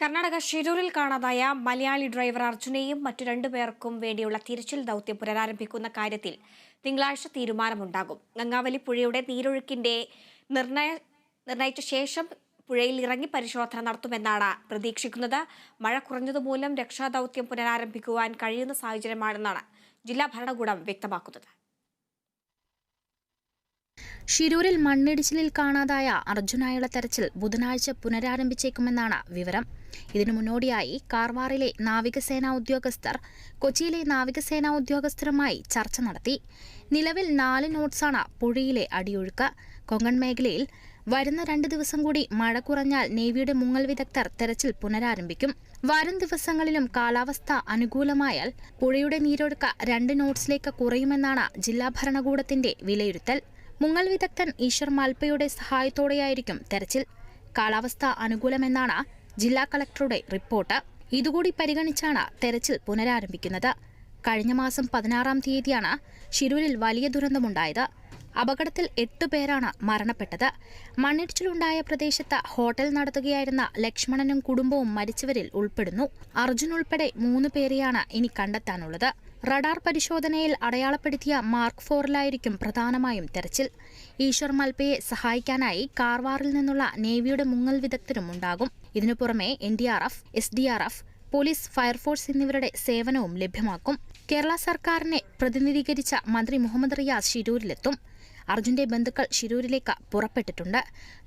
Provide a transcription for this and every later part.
കർണാടക ഷിരൂരിൽ കാണാതായ മലയാളി ഡ്രൈവർ അർജുനെയും മറ്റു രണ്ടുപേർക്കും വേണ്ടിയുള്ള തിരച്ചിൽ ദൌത്യം പുനരാരംഭിക്കുന്ന കാര്യത്തിൽ തിങ്കളാഴ്ച തീരുമാനമുണ്ടാകും. ഗംഗാവലി പുഴയുടെ നീരൊഴുക്കിന്റെ നിർണയിച്ച ശേഷം പുഴയിൽ ഇറങ്ങി പരിശോധന നടത്തുമെന്നാണ് പ്രതീക്ഷിക്കുന്നത്. മഴ കുറഞ്ഞതുമൂലം രക്ഷാദൌത്യം പുനരാരംഭിക്കുവാൻ കഴിയുന്ന സാഹചര്യമാണെന്നാണ് ജില്ലാ ഭരണകൂടം വ്യക്തമാക്കുന്നത്. ഷിരൂരിൽ മണ്ണിടിച്ചിലിൽ കാണാതായ അർജുനായുള്ള തെരച്ചിൽ ബുധനാഴ്ച പുനരാരംഭിച്ചേക്കുമെന്നാണ് വിവരം. ഇതിനു മുന്നോടിയായി കാർവാറിലെ നാവികസേനാ ഉദ്യോഗസ്ഥർ കൊച്ചിയിലെ നാവികസേനാ ഉദ്യോഗസ്ഥരുമായി ചർച്ച നടത്തി. നിലവിൽ 4 നോട്ട്സാണ് പുഴയിലെ അടിയൊഴുക്ക്. കൊങ്കൺ മേഖലയിൽ വരുന്ന 2 ദിവസം കൂടി മഴ കുറഞ്ഞാൽ നേവിയുടെ മുങ്ങൽ വിദഗ്ധർ തെരച്ചിൽ പുനരാരംഭിക്കും. വരും ദിവസങ്ങളിലും കാലാവസ്ഥ അനുകൂലമായാൽ പുഴയുടെ നീരൊഴുക്ക് 2 നോട്ട്സിലേക്ക് കുറയുമെന്നാണ് ജില്ലാ ഭരണകൂടത്തിന്റെ വിലയിരുത്തൽ. മുങ്ങൽ വിദഗ്ധൻ ഈശ്വർ മാൽപ്പയുടെ സഹായത്തോടെയായിരിക്കും തെരച്ചിൽ. കാലാവസ്ഥ അനുകൂലമെന്നാണ് ജില്ലാ കളക്ടറുടെ റിപ്പോർട്ട്. ഇതുകൂടി പരിഗണിച്ചാണ് തെരച്ചിൽ പുനരാരംഭിക്കുന്നത്. കഴിഞ്ഞ മാസം 16-ാം തീയതിയാണ് ഷിരൂരിൽ വലിയ ദുരന്തമുണ്ടായത്. അപകടത്തിൽ 8 പേരാണ് മരണപ്പെട്ടത്. മണ്ണിടിച്ചിലുണ്ടായ പ്രദേശത്ത് ഹോട്ടൽ നടത്തുകയായിരുന്ന ലക്ഷ്മണനും കുടുംബവും മരിച്ചവരിൽ ഉൾപ്പെടുന്നു. അർജുൻ ഉൾപ്പെടെ 3 പേരെയാണ് ഇനി കണ്ടെത്താനുള്ളത്. റഡാർ പരിശോധനയിൽ അടയാളപ്പെടുത്തിയ മാർക്ക് 4-ലായിരിക്കും പ്രധാനമായും തെരച്ചിൽ. ഈശ്വർ മൽപ്പയെ സഹായിക്കാനായി കാർവാറിൽ നിന്നുള്ള നേവിയുടെ മുങ്ങൽ വിദഗ്ധരും ഉണ്ടാകും. ഇതിനു പുറമെ NDRF, SDRF, പോലീസ്, ഫയർഫോഴ്സ് എന്നിവരുടെ സേവനവും ലഭ്യമാക്കും. കേരള സർക്കാരിനെ പ്രതിനിധീകരിച്ച മന്ത്രി മുഹമ്മദ് റിയാസ് ഷിരൂരിലെത്തും. അർജുന്റെ ബന്ധുക്കൾ ഷിരൂരിലേക്ക് പുറപ്പെട്ടിട്ടുണ്ട്.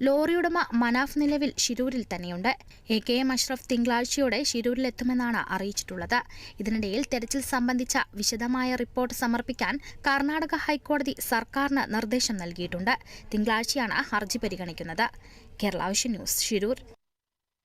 ലോറിയുടമ മനാഫ് നിലവിൽ ഷിരൂരിൽ തന്നെയുണ്ട്. AKM അഷ്റഫ് തിങ്കളാഴ്ചയോടെ ഷിരൂരിലെത്തുമെന്നാണ് അറിയിച്ചിട്ടുള്ളത്. ഇതിനിടയിൽ തെരച്ചിൽ സംബന്ധിച്ച വിശദമായ റിപ്പോർട്ട് സമർപ്പിക്കാൻ കർണാടക ഹൈക്കോടതി സർക്കാരിന് നിർദ്ദേശം നൽകിയിട്ടുണ്ട്. തിങ്കളാഴ്ചയാണ് ഹർജി പരിഗണിക്കുന്നത്. Kerala vision news, Shirur.